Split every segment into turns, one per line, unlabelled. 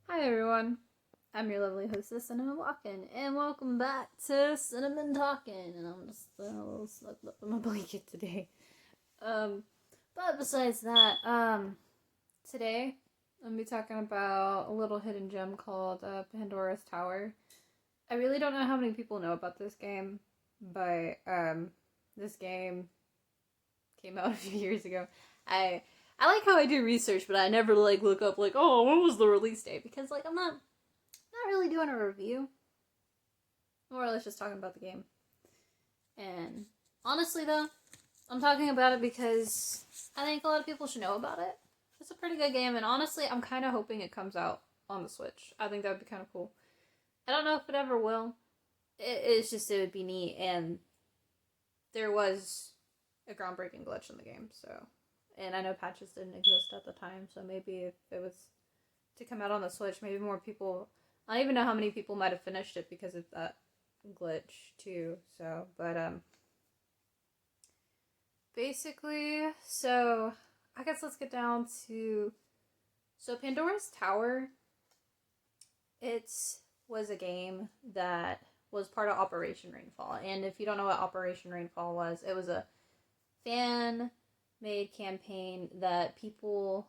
Hi everyone, I'm your lovely hostess Cinnamon Walkin, and welcome back to Cinnamon Talkin. And I'm just a little snuggled up in my blanket today. But besides that, today I'm gonna be talking about a little hidden gem called Pandora's Tower. I really don't know how many people know about this game, but this game came out a few years ago. I like how I do research, but I never look up oh, when was the release date, because I'm not really doing a review. More or less just talking about the game. And honestly though, I'm talking about it because I think a lot of people should know about it. It's a pretty good game, and honestly, I'm kind of hoping it comes out on the Switch. I think that would be kind of cool. I don't know if it ever will. It's just, it would be neat, and there was a groundbreaking glitch in the game, so. And I know patches didn't exist at the time, so maybe if it was to come out on the Switch, maybe more people. I don't even know how many people might have finished it because of that glitch too. So, but basically, so I guess let's get down to. So Pandora's Tower. It was a game that was part of Operation Rainfall, and if you don't know what Operation Rainfall was, it was a fan-made campaign that people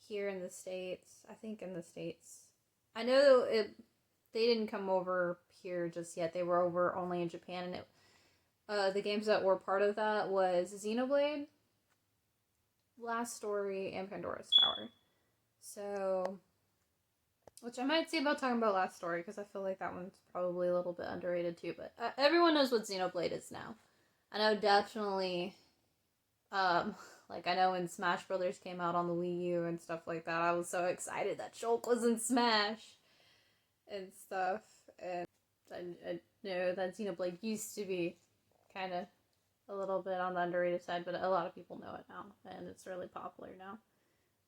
here in the States, I think in the States, I know they didn't come over here just yet. They were over only in Japan, and the games that were part of that was Xenoblade, Last Story, and Pandora's Tower. So, which I might see about talking about Last Story, because I feel like that one's probably a little bit underrated too, but everyone knows what Xenoblade is now. I know definitely, I know when Smash Brothers came out on the Wii U and stuff like that, I was so excited that Shulk was in Smash and stuff. And I know that Xenoblade used to be kind of a little bit on the underrated side, but a lot of people know it now, and it's really popular now,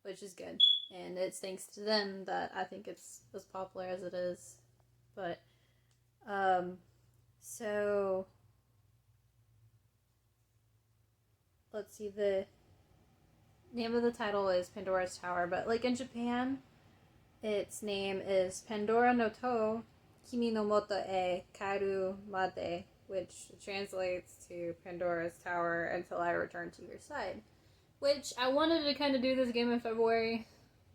which is good. And it's thanks to them that I think it's as popular as it is. But, so let's see, the name of the title is Pandora's Tower, but in Japan, its name is Pandora no to Kimi no Moto e Karu Made, which translates to Pandora's Tower until I return to your side. Which I wanted to kind of do this game in February.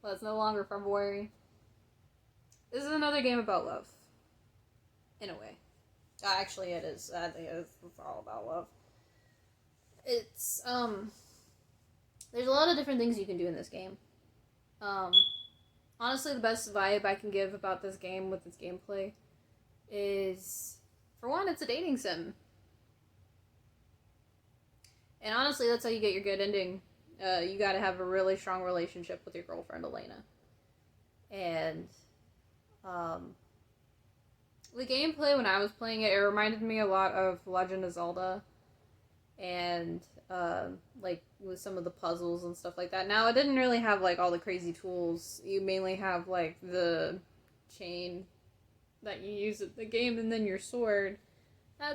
Well, it's no longer February. This is another game about love. In a way. Actually, it is. I think it's all about love. It's, there's a lot of different things you can do in this game. Honestly, the best vibe I can give about this game with its gameplay is, for one, it's a dating sim. And honestly, that's how you get your good ending. You gotta have a really strong relationship with your girlfriend, Elena. And, the gameplay when I was playing it, it reminded me a lot of Legend of Zelda. And, with some of the puzzles and stuff like that. Now, it didn't really have, all the crazy tools. You mainly have, the chain that you use at the game, and then your sword. I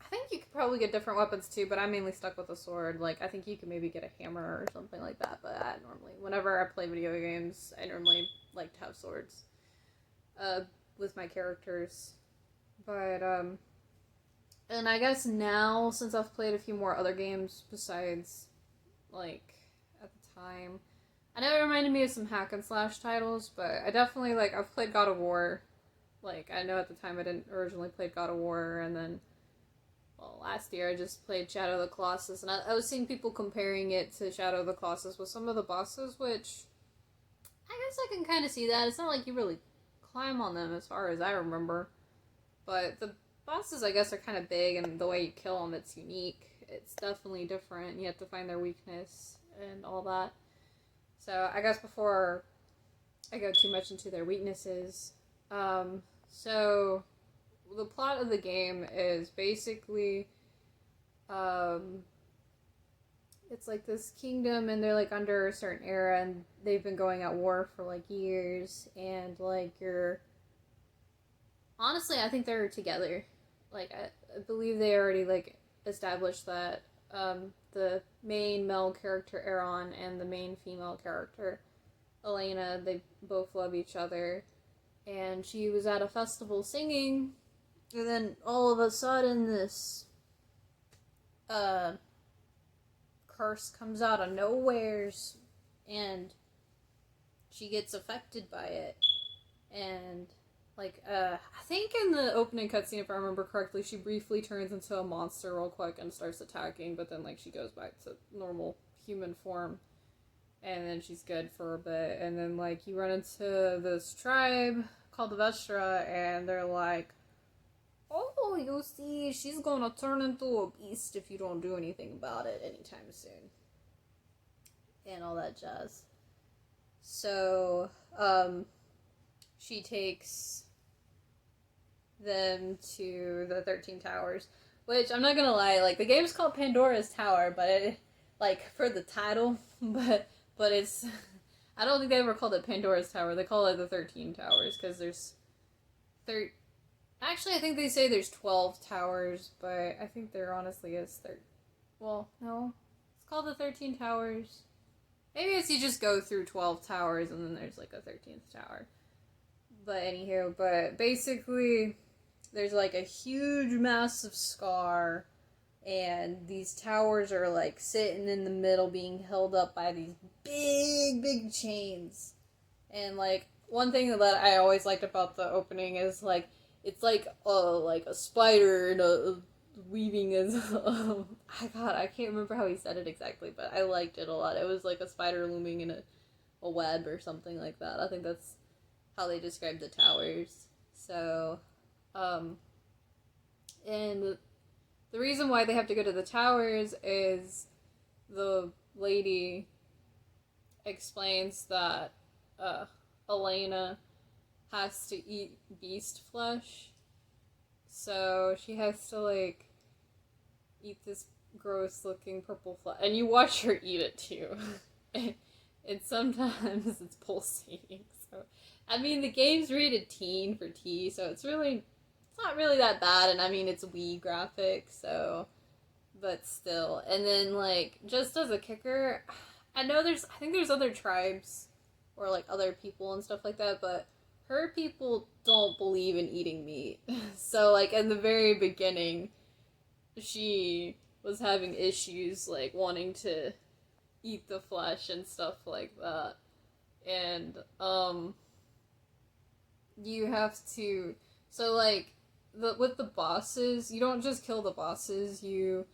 think you could probably get different weapons, too, but I'm mainly stuck with a sword. I think you could maybe get a hammer or something like that, but whenever I play video games, I normally like to have swords, with my characters. But, and I guess now, since I've played a few more other games besides, at the time, I know it reminded me of some hack and slash titles, but I definitely, I've played God of War. I know at the time I didn't originally play God of War, and then, last year I just played Shadow of the Colossus, and I was seeing people comparing it to Shadow of the Colossus with some of the bosses, which, I guess I can kind of see that. It's not like you really climb on them, as far as I remember, but the bosses, I guess, are kind of big, and the way you kill them, it's unique. It's definitely different. You have to find their weakness and all that. So, I guess before I go too much into their weaknesses, so the plot of the game is basically, it's this kingdom, and they're under a certain era, and they've been going at war for years, and you're, honestly, I think they're together. I believe they already, established that, the main male character, Aaron, and the main female character, Elena, they both love each other. and she was at a festival singing, and then all of a sudden this curse comes out of nowheres, and she gets affected by it. And like I think in the opening cutscene, if I remember correctly, she briefly turns into a monster real quick and starts attacking, but then like she goes back to normal human form, and then she's good for a bit. And then like you run into this tribe called the Vestra, and they're like, oh, you see, she's gonna turn into a beast if you don't do anything about it anytime soon. And all that jazz. So, she takes them to the 13 Towers, which, I'm not gonna lie, like, the game's called Pandora's Tower, but it, like, for the title, but it's, I don't think they ever called it Pandora's Tower, they call it the 13 Towers, because there's, actually, I think they say there's 12 towers, but I think there honestly is well, no, it's called the 13 Towers. Maybe it's you just go through 12 towers and then there's like a 13th tower. But anywho, but basically, there's like a huge massive scar, and these towers are like sitting in the middle being held up by these big chains. And like, one thing that I always liked about the opening is like, it's like a spider and a weaving is I can't remember how he said it exactly, but I liked it a lot. It was like a spider looming in a web or something like that. I think that's how they described the towers. So, and the reason why they have to go to the towers is the lady explains that Elena has to eat beast flesh, so she has to like eat this gross looking purple flesh, and you watch her eat it too. and sometimes it's pulsating. So I mean, the game's rated teen for T, so it's not really that bad, and I mean it's Wii graphics, so, but still. And then like, just as a kicker, I think there's other tribes or like other people and stuff like that, but her people don't believe in eating meat. So, like, in the very beginning, she was having issues, like, wanting to eat the flesh and stuff like that. And, you have to... So, like, with the bosses, you don't just kill the bosses, you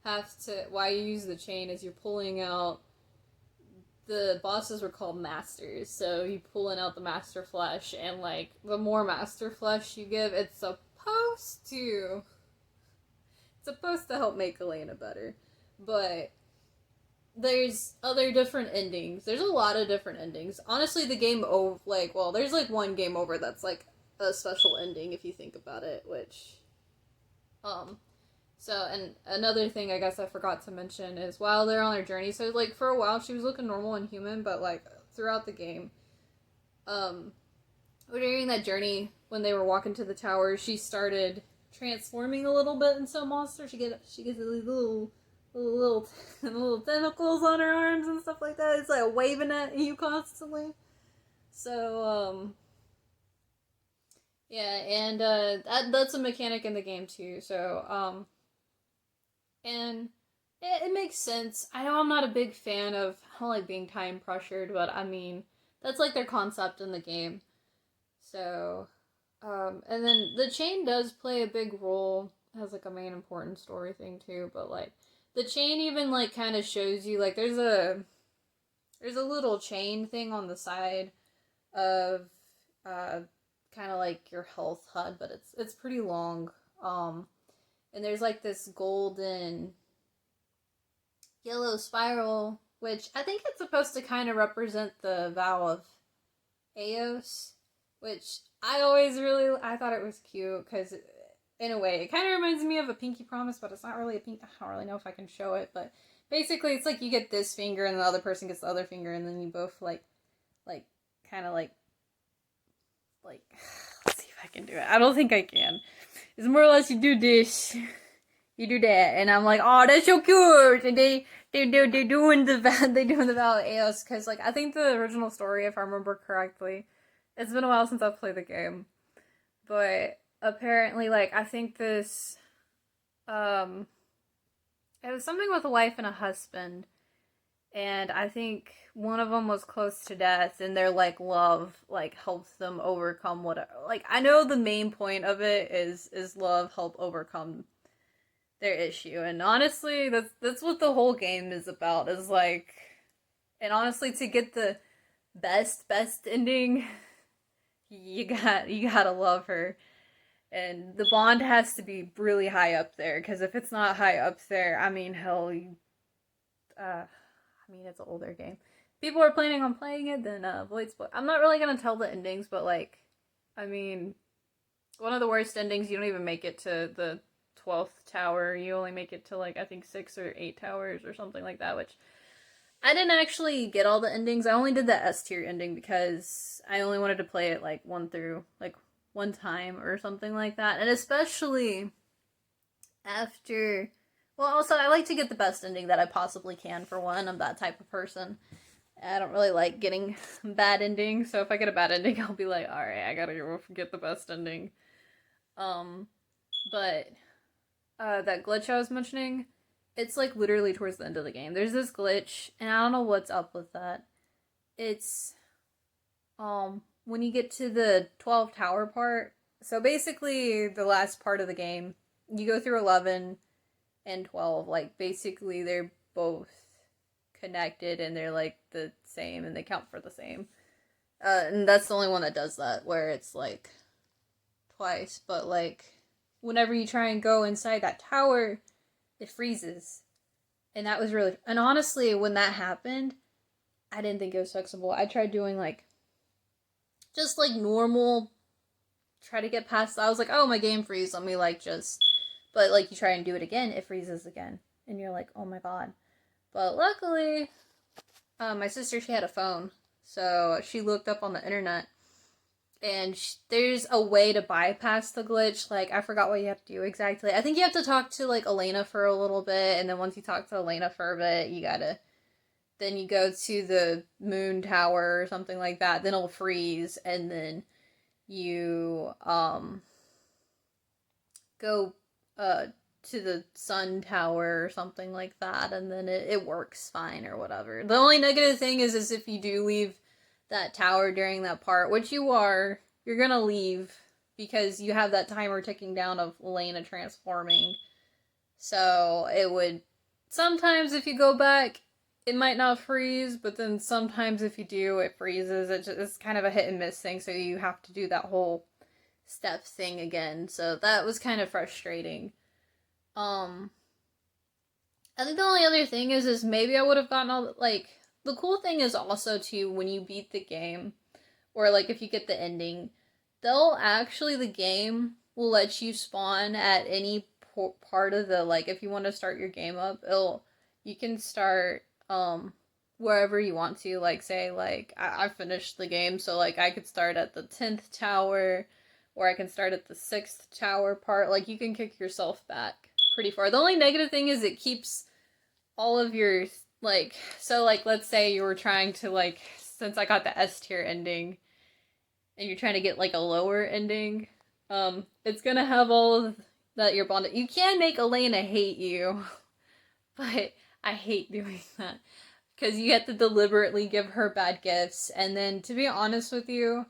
have to... Why you use the chain is you're pulling out... The bosses were called masters, so you pulling out the master flesh, and like, the more master flesh you give, it's supposed to help make Elena better. But there's other different endings. There's a lot of different endings. Honestly, the game there's like one game over that's like a special ending if you think about it, which so, and another thing I guess I forgot to mention is while they're on their journey, so, like, for a while she was looking normal and human, but, like, throughout the game, during that journey, when they were walking to the tower, she started transforming a little bit into a monster. She gets these little tentacles on her arms and stuff like that. It's, like, waving at you constantly. So, yeah, and, that's a mechanic in the game, too, so, and it makes sense. I know I'm not a big fan of, I don't like being time pressured, but I mean, that's like their concept in the game. So, and then the chain does play a big role, has like a main important story thing too, but like, the chain even like kind of shows you, like, there's a little chain thing on the side of, kind of like your health HUD, but it's pretty long, and there's like this golden yellow spiral, which I think it's supposed to kind of represent the vow of Eos, which I thought it was cute, because in a way, it kind of reminds me of a pinky promise, but it's not really I don't really know if I can show it, but basically it's like you get this finger and the other person gets the other finger, and then you both kind of like, let's see if I can do it. I don't think I can. It's more or less you do this, you do that, and I'm like, oh, that's so cute. And they're doing the vow of Eos, because like I think the original story, if I remember correctly, It's been a while since I've played the game, but apparently, like, I think this, um, it was something with a wife and a husband, and I think one of them was close to death, and their like love like helps them overcome whatever. Like, I know the main point of it is love help overcome their issue, and honestly, that's what the whole game is about. Is like, and honestly, to get the best ending, you gotta love her, and the bond has to be really high up there. Because if it's not high up there, I mean, hell, I mean, it's an older game. People are planning on playing it, then avoid spoil. I'm not really gonna tell the endings, but like, I mean, one of the worst endings. You don't even make it to the 12th tower. You only make it to like I think 6 or 8 towers or something like that. Which I didn't actually get all the endings. I only did the S tier ending because I only wanted to play it like one time or something like that, and especially after. Well, also, I like to get the best ending that I possibly can for one. I'm that type of person. I don't really like getting bad endings, so if I get a bad ending, I'll be like, alright, I gotta go get the best ending. Um, but, that glitch I was mentioning, it's like literally towards the end of the game. There's this glitch, and I don't know what's up with that. It's, when you get to the 12 tower part, so basically the last part of the game, you go through 11 and 12, like basically they're both connected and they're like the same and they count for the same. And that's the only one that does that, where it's like twice, but like whenever you try and go inside that tower, it freezes. And that was really, and honestly, when that happened, I didn't think it was fixable. I tried doing like just like normal, try to get past. I was like, oh, my game freeze. Let me like just, but like you try and do it again, it freezes again, and you're like, oh my god. But luckily, my sister, she had a phone, so she looked up on the internet, and there's a way to bypass the glitch. Like, I forgot what you have to do exactly. I think you have to talk to like Elena for a little bit, and then once you talk to Elena for a bit, you gotta. Then you go to the moon tower or something like that. Then it'll freeze, and then you go to the sun tower or something like that, and then it works fine or whatever. The only negative thing is if you do leave that tower during that part, which you're gonna leave because you have that timer ticking down of Elena transforming. So it would sometimes if you go back, it might not freeze, but then sometimes if you do, it freezes. It's kind of a hit and miss thing, so you have to do that whole step thing again. So that was kind of frustrating. Um, I think the only other thing is maybe I would have gotten all like the cool thing is also too when you beat the game, or like if you get the ending, they'll actually the game will let you spawn at any part of the like if you want to start your game up, you can start wherever you want to. Like say like I finished the game, so like I could start at the 10th tower, or I can start at the 6th tower part. Like you can kick yourself back pretty far. The only negative thing is it keeps all of your like so like let's say you were trying to like since I got the S tier ending and you're trying to get like a lower ending, it's gonna have all of that you're bonded. You can make Elena hate you, but I hate doing that because you have to deliberately give her bad gifts. And then to be honest with you,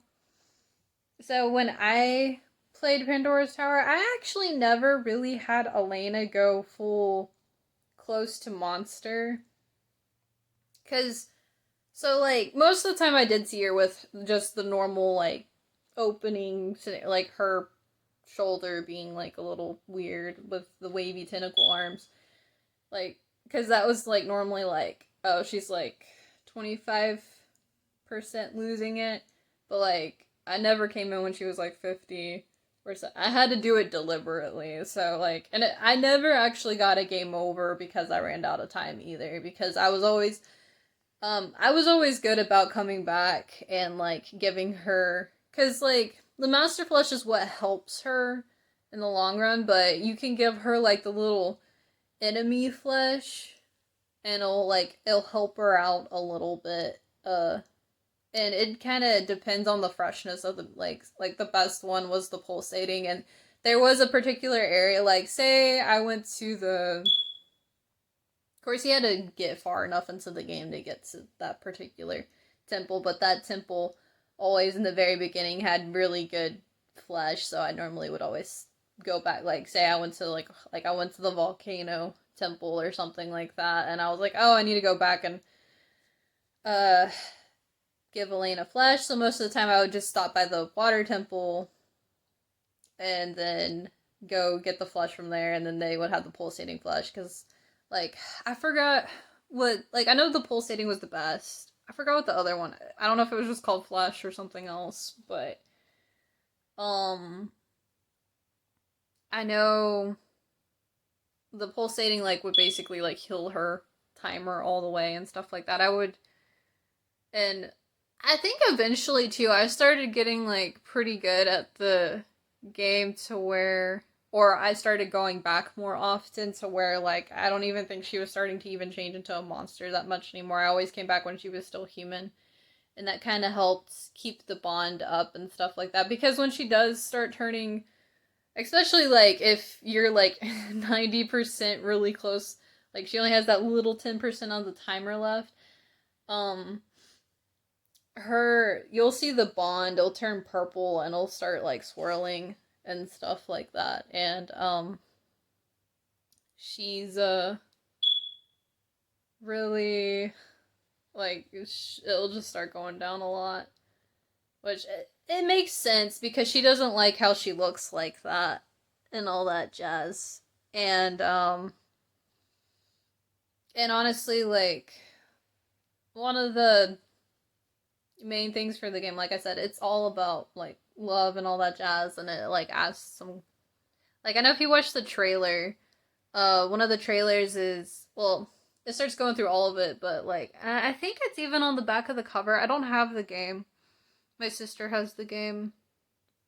so when I played Pandora's Tower, I actually never really had Elena go full close to monster. Because, so like, most of the time I did see her with just the normal, like, opening, like her shoulder being like a little weird with the wavy tentacle arms. Like, because that was like normally like, oh, she's like 25% losing it. But like, I never came in when she was like 50%. I had to do it deliberately. So like, and I never actually got a game over because I ran out of time either. Because I was always good about coming back and like giving her, cause like the Master Flesh is what helps her in the long run, but you can give her like the little enemy flesh, and it'll help her out a little bit and it kind of depends on the freshness of the like the best one was the pulsating, and there was a particular area, like say I went to the, of course you had to get far enough into the game to get to that particular temple, but that temple always in the very beginning had really good flesh, so I normally would always go back, like say I went to like I went to the volcano temple or something like that, and I was like, oh, I need to go back and uh give Elena flesh. So most of the time I would just stop by the water temple and then go get the flesh from there, and then they would have the pulsating flesh, because like I forgot what, like I know the pulsating was the best. I forgot what the other one, I don't know if it was just called flesh or something else, but um I know the pulsating like would basically like heal her timer all the way and stuff like that. I would, and I think eventually too I started getting like pretty good at the game to where, or I started going back more often to where like I don't even think she was starting to even change into a monster that much anymore. I always came back when she was still human, and that kind of helped keep the bond up and stuff like that, because when she does start turning, especially like if you're like 90% really close, like she only has that little 10% on the timer left, um her, you'll see the bond, it'll turn purple and it'll start like swirling and stuff like that. And she's really like it'll just start going down a lot, which it makes sense because she doesn't like how she looks like that and all that jazz. And honestly, like one of the main things for the game, like I said, it's all about like love and all that jazz, and it like asks some, like I know if you watch the trailer, one of the trailers is, well, it starts going through all of it, but like I think it's even on the back of the cover. I don't have the game. My sister has the game.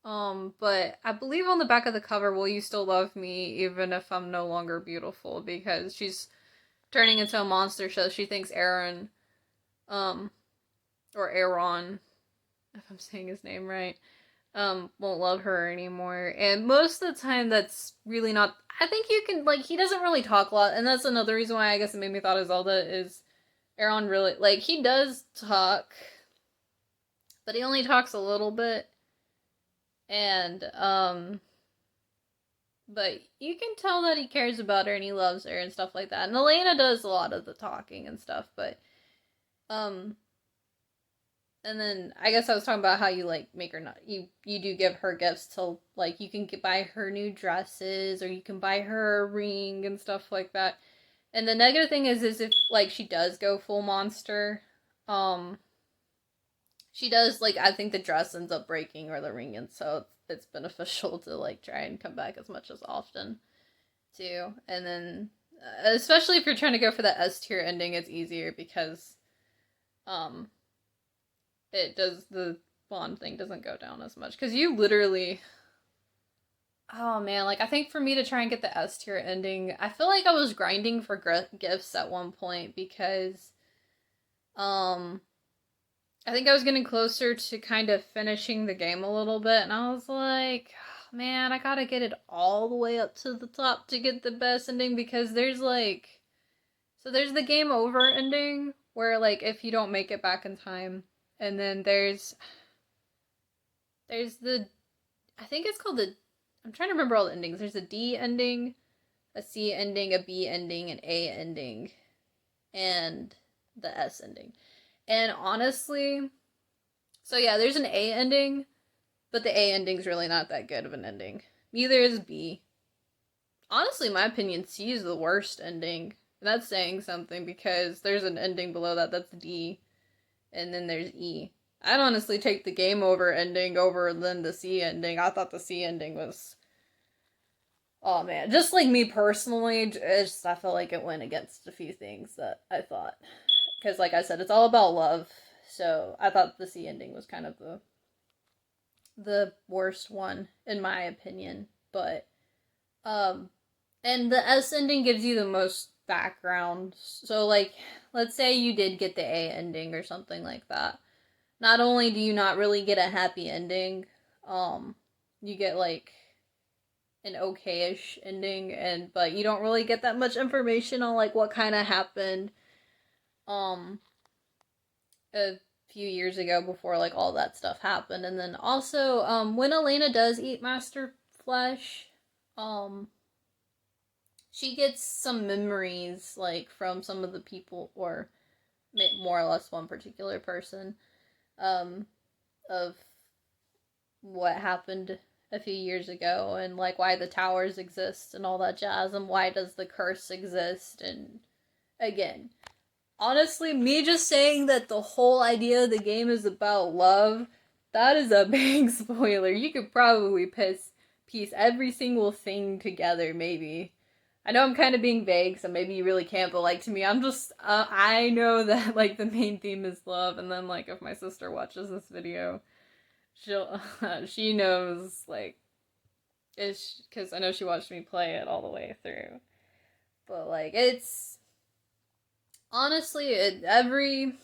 But I believe on the back of the cover, will you still love me even if I'm no longer beautiful? Because she's turning into a monster, so she thinks Aaron, um, or Aaron, if I'm saying his name right, won't love her anymore. And most of the time, that's really not. I think you can, like, he doesn't really talk a lot, and that's another reason why I guess it made me thought of Zelda is Aaron really, like, he does talk, but he only talks a little bit. And, but you can tell that he cares about her and he loves her and stuff like that. And Elena does a lot of the talking and stuff, but, um, and then I guess I was talking about how you like make her not, you do give her gifts to, like, you can buy her new dresses or you can buy her a ring and stuff like that. And the negative thing is if like she does go full monster, um she does, like, I think the dress ends up breaking or the ring, and so it's beneficial to like try and come back as much as often too. And then especially if you're trying to go for that S tier ending, it's easier because um it does, the bond thing doesn't go down as much, because you literally, oh man, like I think for me to try and get the S tier ending, I feel like I was grinding for gifts at one point, because um I think I was getting closer to kind of finishing the game a little bit, and I was like, oh, man, I gotta get it all the way up to the top to get the best ending, because there's like, so there's the game over ending where like if you don't make it back in time, and then there's the, I think it's called the, I'm trying to remember all the endings. There's a D ending, a C ending, a B ending, an A ending, and the S ending. And honestly, so yeah, there's an A ending, but the A ending's really not that good of an ending. Neither is B. Honestly, in my opinion, C is the worst ending. And that's saying something, because there's an ending below that that's D, and then there's E. I'd honestly take the game over ending over than the C ending. I thought the C ending was, oh man, just like me personally, just I felt like it went against a few things that I thought. Because like I said, it's all about love. So I thought the C ending was kind of the worst one in my opinion. But and the S ending gives you the most background. So like let's say you did get the A ending or something like that. not only do you not really get a happy ending, um, you get like an okay-ish ending, but you don't really get that much information on like what kind of happened um a few years ago before like all that stuff happened. And then also when Elena does eat master flesh, um she gets some memories like from some of the people, or more or less one particular person, um of what happened a few years ago, and like why the towers exist and all that jazz, and why does the curse exist. And again, honestly, me just saying that the whole idea of the game is about love, that is a big spoiler. You could probably piece every single thing together, maybe. I know I'm kind of being vague, so maybe you really can't, but like to me, I'm just, I know that like the main theme is love, and then like if my sister watches this video, she knows, like, it's because I know she watched me play it all the way through. But like, it's honestly everything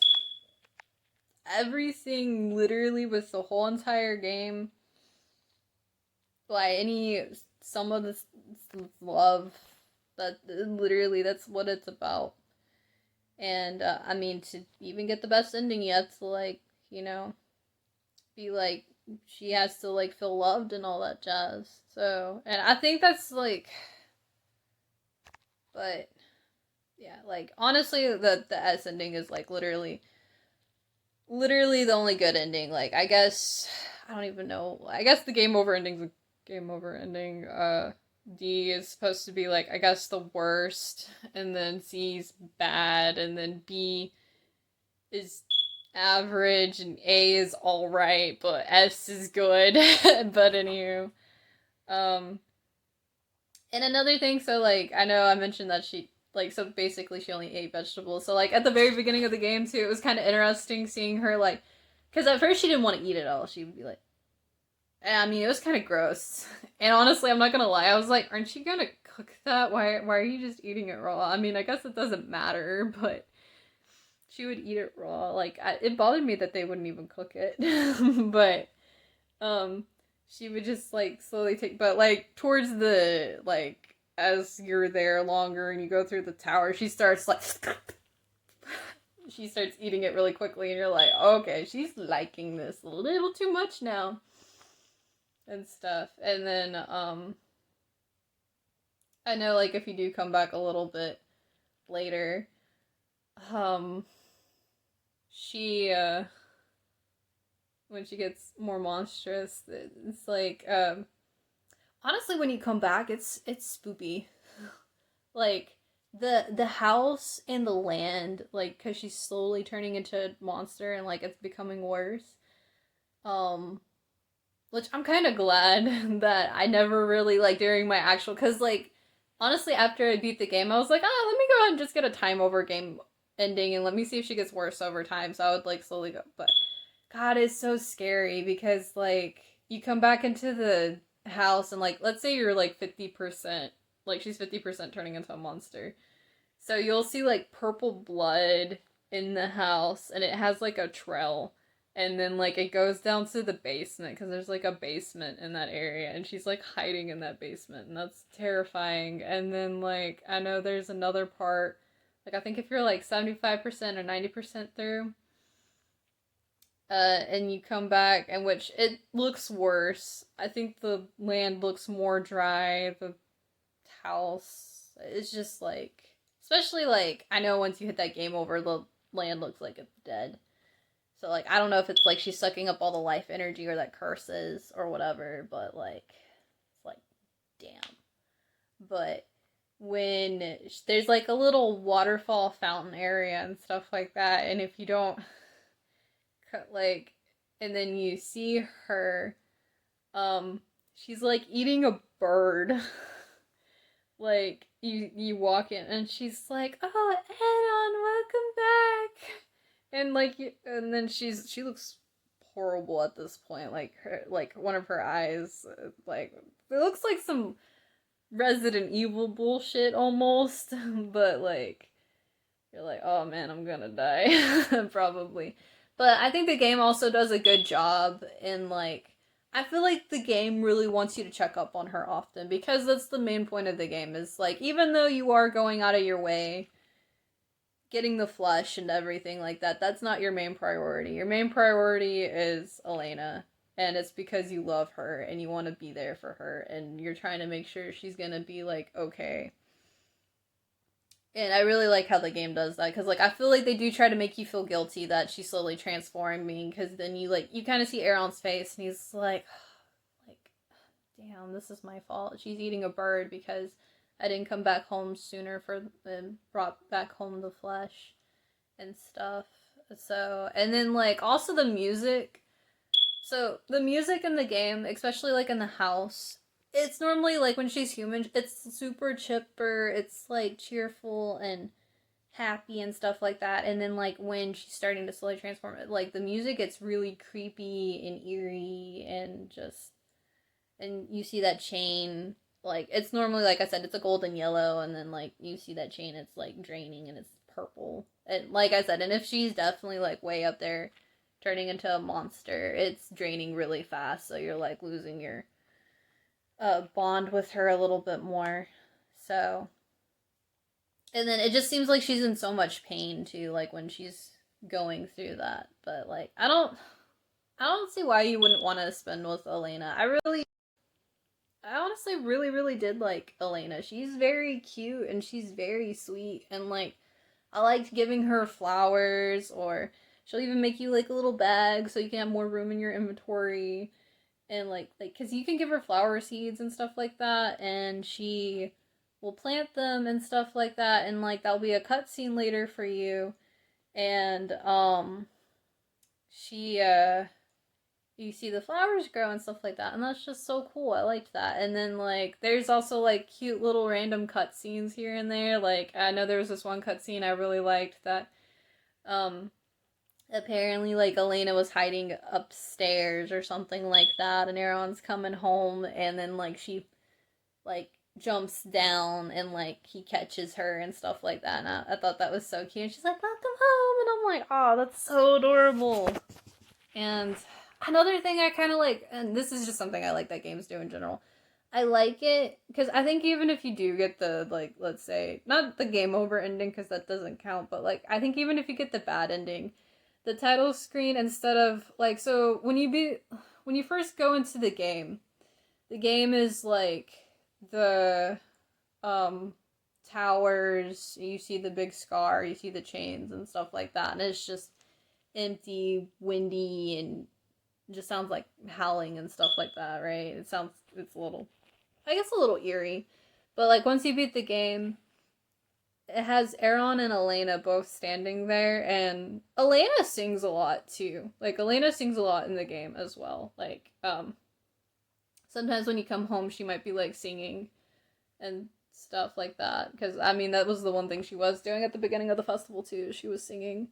literally with the whole entire game, like some of this love, that literally that's what it's about. And I mean, to even get the best ending, you have to like, you know, be like, she has to like feel loved and all that jazz. So, and I think that's like, but yeah, like honestly, the S ending is like literally the only good ending. Like I guess I don't even know. I guess the game over ending's a game over ending. D is supposed to be like, I guess, the worst, and then C's bad, and then B is average, and A is alright, but S is good. But anywho. Um and another thing, so like I know I mentioned that she like, so basically she only ate vegetables. So like at the very beginning of the game too, it was kind of interesting seeing her like, because at first she didn't want to eat it all. She would be like, I mean, it was kind of gross. And honestly, I'm not gonna lie, I was like, aren't you gonna cook that? Why are you just eating it raw? I mean, I guess it doesn't matter, but she would eat it raw. Like it bothered me that they wouldn't even cook it. But um she would just like slowly take, but like towards the like, as you're there longer and you go through the tower, she starts like she starts eating it really quickly, and you're like, okay, she's liking this a little too much now and stuff. And then I know like if you do come back a little bit later, um she when she gets more monstrous, it's like honestly, when you come back, it's spoopy. Like the house and the land, like, because she's slowly turning into a monster, and like it's becoming worse. Um, which I'm kind of glad that I never really like during my actual, because like honestly, after I beat the game, I was like, let me go ahead and just get a time over game ending, and let me see if she gets worse over time. So I would like slowly go, but God, it's so scary because like you come back into the house, and like let's say you're like 50%, like she's 50% turning into a monster. So you'll see like purple blood in the house, and it has like a trail, and then like it goes down to the basement because there's like a basement in that area, and she's like hiding in that basement, and that's terrifying. And then like I know there's another part, like I think if you're like 75% or 90% through, and you come back, and which it looks worse. I think the land looks more dry. The house is just like, especially like I know once you hit that game over, the land looks like it's dead. So like I don't know if it's like she's sucking up all the life energy, or that curses or whatever, but like it's like damn. But when there's like a little waterfall fountain area and stuff like that, and if you don't like, and then you see her, she's like eating a bird. Like you walk in, and she's like, oh, Anon, welcome back. And like and then she looks horrible at this point. Like her, like one of her eyes, like it looks like some Resident Evil bullshit almost. But like you're like, oh man, I'm gonna die. Probably. But I think the game also does a good job in, like, I feel like the game really wants you to check up on her often, because that's the main point of the game, is, like, even though you are going out of your way, getting the flesh and everything like that, that's not your main priority. Your main priority is Elena, and it's because you love her and you want to be there for her, and you're trying to make sure she's gonna be, like, okay. And I really like how the game does that, because, like, I feel like they do try to make you feel guilty that she's slowly transforming, because then you, like, you kind of see Aaron's face, and he's like, damn, this is my fault. She's eating a bird because I didn't come back home sooner and brought back home the flesh and stuff. So, and then, like, also the music. So, the music in the game, especially, like, in the house, it's normally, like, when she's human, it's super chipper, it's, like, cheerful and happy and stuff like that. And then, like, when she's starting to slowly transform, like, the music gets really creepy and eerie, and just, and you see that chain, like, it's normally, like I said, it's a golden yellow, and then, like, you see that chain, it's, like, draining, and it's purple. And, like I said, and if she's definitely, like, way up there, turning into a monster, it's draining really fast, so you're, like, losing your bond with her a little bit more. So, and then it just seems like she's in so much pain too, like, when she's going through that. But, like, I don't see why you wouldn't want to spend with Elena. I honestly really, really did like Elena. She's very cute and she's very sweet, and, like, I liked giving her flowers, or she'll even make you, like, a little bag so you can have more room in your inventory. And, like, because you can give her flower seeds and stuff like that, and she will plant them and stuff like that, and, like, that'll be a cutscene later for you. And, she, you see the flowers grow and stuff like that, and that's just so cool. I liked that. And then, like, there's also, like, cute little random cutscenes here and there. Like, I know there was this one cutscene I really liked that, apparently, like, Elena was hiding upstairs or something like that, and Aaron's coming home, and then, like, she, like, jumps down, and, like, he catches her and stuff like that, and I thought that was so cute. And she's like, welcome home, and I'm like, oh, that's so adorable. And another thing I kind of like, and this is just something I like that games do in general, I like it because I think even if you do get the, like, let's say, not the game over ending because that doesn't count, but, like, I think even if you get the bad ending, the title screen, instead of, like, so when you first go into the game is, like, the towers, you see the big scar, you see the chains and stuff like that, and it's just empty, windy, and just sounds like howling and stuff like that, right? It's a little, I guess, a little eerie. But, like, once you beat the game, it has Aaron and Elena both standing there, and Elena sings a lot too. Like, Elena sings a lot in the game as well. Like, sometimes when you come home, she might be, like, singing and stuff like that. Because, I mean, that was the one thing she was doing at the beginning of the festival too. She was singing.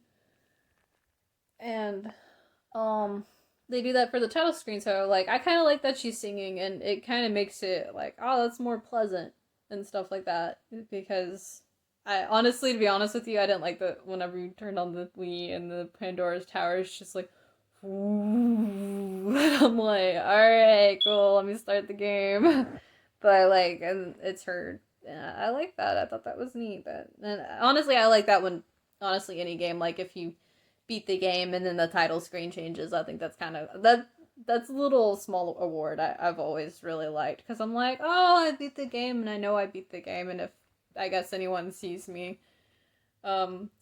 And, they do that for the title screen, so, like, I kind of like that she's singing, and it kind of makes it, like, oh, that's more pleasant and stuff like that, because I honestly, to be honest with you, I didn't like the, whenever you turned on the Wii and the Pandora's tower, it's just like, ooh, and I'm like, alright, cool, let me start the game. But, like, and it's her, yeah, I like that, I thought that was neat, but, and honestly, I like that when, honestly, any game, like, if you beat the game and then the title screen changes, I think that's kind of, that's a little small award I've always really liked, because I'm like, oh, I beat the game, and I know I beat the game, and if, I guess, anyone sees me,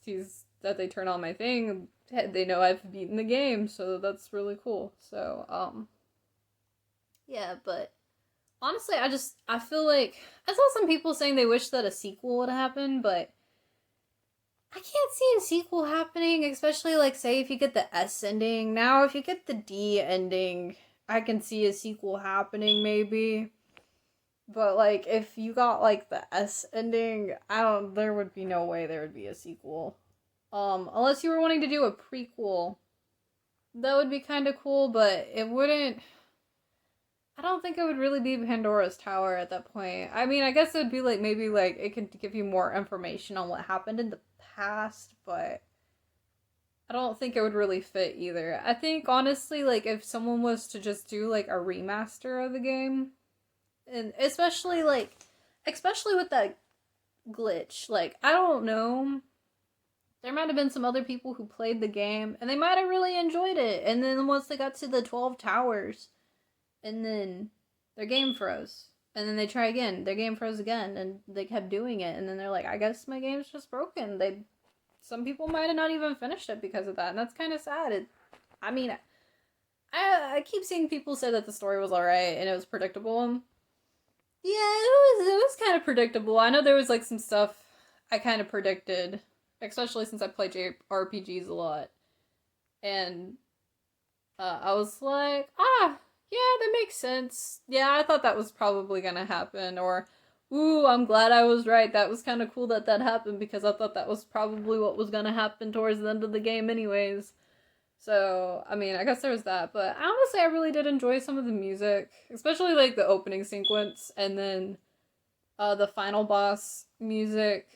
sees that they turn on my thing, they know I've beaten the game, so that's really cool. So, yeah, but honestly, I feel like, I saw some people saying they wish that a sequel would happen, but I can't see a sequel happening, especially, like, say, if you get the S ending. Now, if you get the D ending, I can see a sequel happening, maybe. But, like, if you got, like, the S ending, there would be no way there would be a sequel. Unless you were wanting to do a prequel. That would be kind of cool, but it wouldn't, I don't think it would really be Pandora's Tower at that point. I mean, I guess it would be, like, maybe, like, it could give you more information on what happened in the past, but I don't think it would really fit either. I think honestly, like if someone was to just do like a remaster of the game, and especially with that glitch, like I don't know, there might have been some other people who played the game and they might have really enjoyed it. And then once they got to the 12 towers, and then their game froze. And then they try again, their game froze again, and they kept doing it. And then they're like, I guess my game's just broken. Some people might have not even finished it because of that, and that's kind of sad. I mean, I keep seeing people say that the story was alright and it was predictable. Yeah, it was kind of predictable. I know there was like some stuff I kind of predicted, especially since I play JRPGs a lot, and I was like, yeah, that makes sense. Yeah, I thought that was probably gonna happen, or ooh, I'm glad I was right. That was kind of cool that that happened because I thought that was probably what was gonna happen towards the end of the game, anyways. So, I mean, I guess there was that, but honestly, I really did enjoy some of the music, especially like the opening sequence and then the final boss music.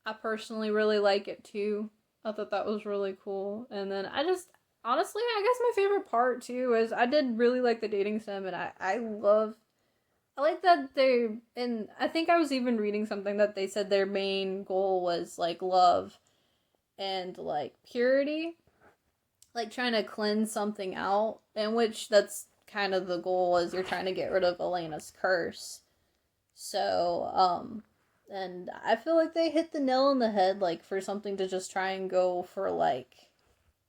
I personally really like it too. I thought that was really cool. And then honestly, I guess my favorite part too is I did really like the dating sim, and I like that and I think I was even reading something that they said their main goal was like love and like purity, like trying to cleanse something out, in which that's kind of the goal, is you're trying to get rid of Elena's curse. So, and I feel like they hit the nail on the head, like for something to just try and go for like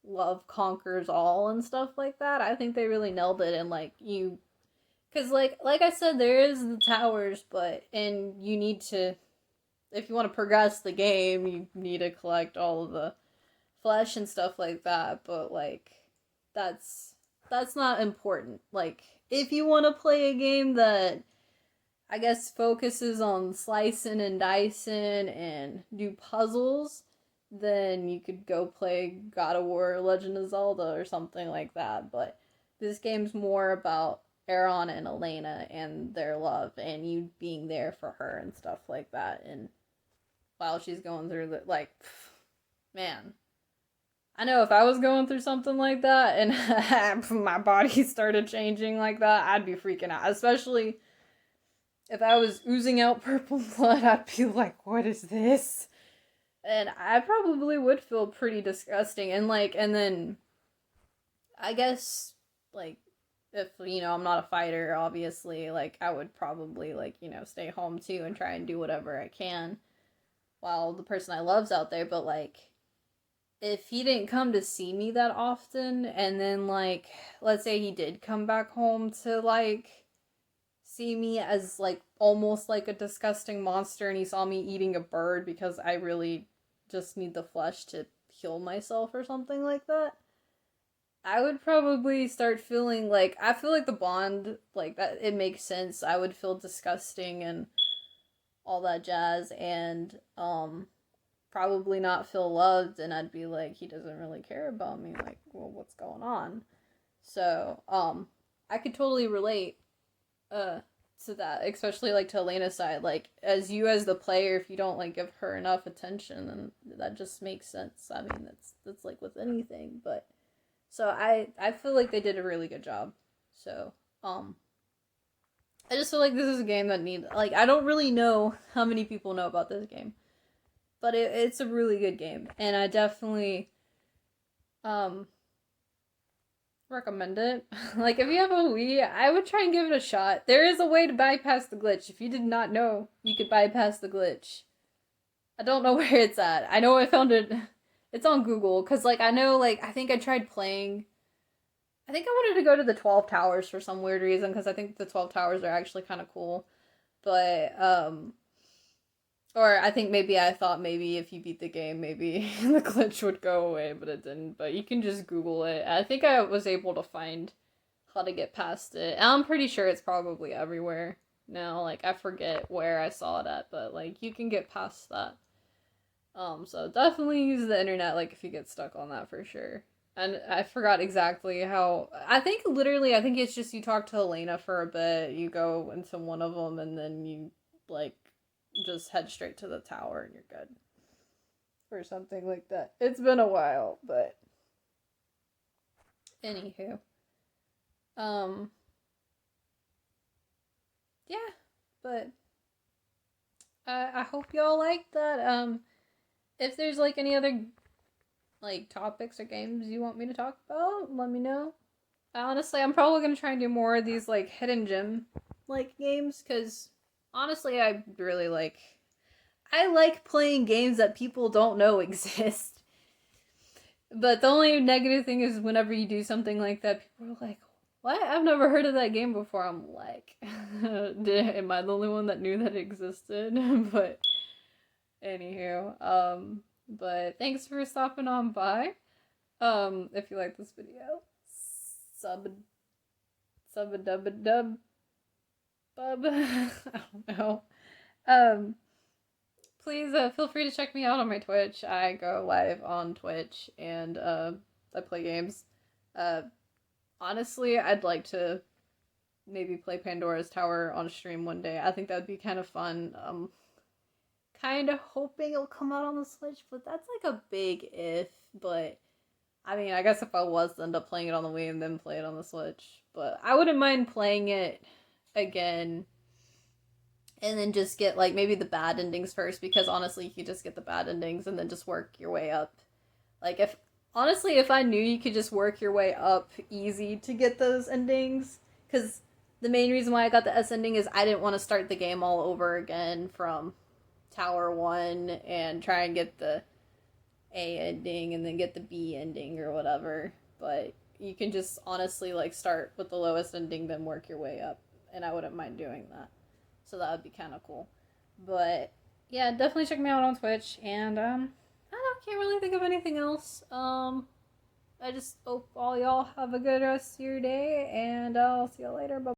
love conquers all and stuff like that. I think they really nailed it, and like because like I said, there is the towers, and you need to, if you want to progress the game, you need to collect all of the flesh and stuff like that, but like that's not important. Like if you want to play a game that I guess focuses on slicing and dicing and do puzzles, then you could go play God of War, Legend of Zelda, or something like that. But this game's more about Aaron and Elena and their love and you being there for her and stuff like that. And while she's going through man, I know if I was going through something like that and my body started changing like that, I'd be freaking out. Especially if I was oozing out purple blood, I'd be like, what is this? And I probably would feel pretty disgusting. And then I guess, like, if, I'm not a fighter, obviously, like, I would probably, like, stay home too and try and do whatever I can while the person I love's out there. But, like, if he didn't come to see me that often, and then, like, let's say he did come back home to, like, see me as, like, almost like a disgusting monster, and he saw me eating a bird because I really just need the flesh to heal myself or something like that, I would probably start feeling like, I feel like the bond, like, that, it makes sense. I would feel disgusting and all that jazz, and, probably not feel loved, and I'd be like, he doesn't really care about me, like, well, what's going on? So, I could totally relate, to that, especially, like, to Elena's side, like, as the player, if you don't, like, give her enough attention, then that just makes sense. I mean, that's like with anything, but, so, I feel like they did a really good job, so, I just feel like this is a game that I don't really know how many people know about this game, but it's a really good game, and I definitely recommend it. Like, if you have a Wii, I would try and give it a shot. There is a way to bypass the glitch. If you did not know, you could bypass the glitch. I don't know where it's at. I know I found it. It's on Google, because, like, I know, like, I think I tried playing. I think I wanted to go to the 12 towers for some weird reason, because I think the 12 towers are actually kind of cool. But, or I think I thought maybe if you beat the game, maybe the glitch would go away, but it didn't. But you can just Google it. I think I was able to find how to get past it. And I'm pretty sure it's probably everywhere now. Like, I forget where I saw it at, but, like, you can get past that. So definitely use the internet, like, if you get stuck on that, for sure. And I forgot exactly how. I think it's just you talk to Elena for a bit, you go into one of them, and then you, like, just head straight to the tower and you're good. Or something like that. It's been a while, but Anywho. Um, yeah, but I hope y'all like that. If there's like any other like topics or games you want me to talk about, let me know. Honestly, I'm probably gonna try and do more of these like hidden gem like games because honestly, I like playing games that people don't know exist. But the only negative thing is whenever you do something like that, people are like, "What? I've never heard of that game before." I'm like, "Am I the only one that knew that it existed?" But anywho, but thanks for stopping on by. If you like this video, sub sub a dub a dub bub. I don't know. Um, please feel free to check me out on my Twitch. I go live on Twitch and I play games. Uh, honestly, I'd like to maybe play Pandora's Tower on stream one day. I think that'd be kind of fun. Kind of hoping it'll come out on the Switch, but that's like a big if. But I mean, I guess if I was to end up playing it on the Wii and then play it on the Switch, but I wouldn't mind playing it again and then just get like maybe the bad endings first because honestly, you could just get the bad endings and then just work your way up. Like if I knew you could just work your way up easy to get those endings, because the main reason why I got the S ending is I didn't want to start the game all over again from Tower 1 and try and get the A ending and then get the B ending or whatever. But you can just honestly like start with the lowest ending, then work your way up, and I wouldn't mind doing that. So that would be kind of cool. But yeah, definitely check me out on Twitch. And can't really think of anything else. I just hope all y'all have a good rest of your day, and I'll see y'all later. Bye.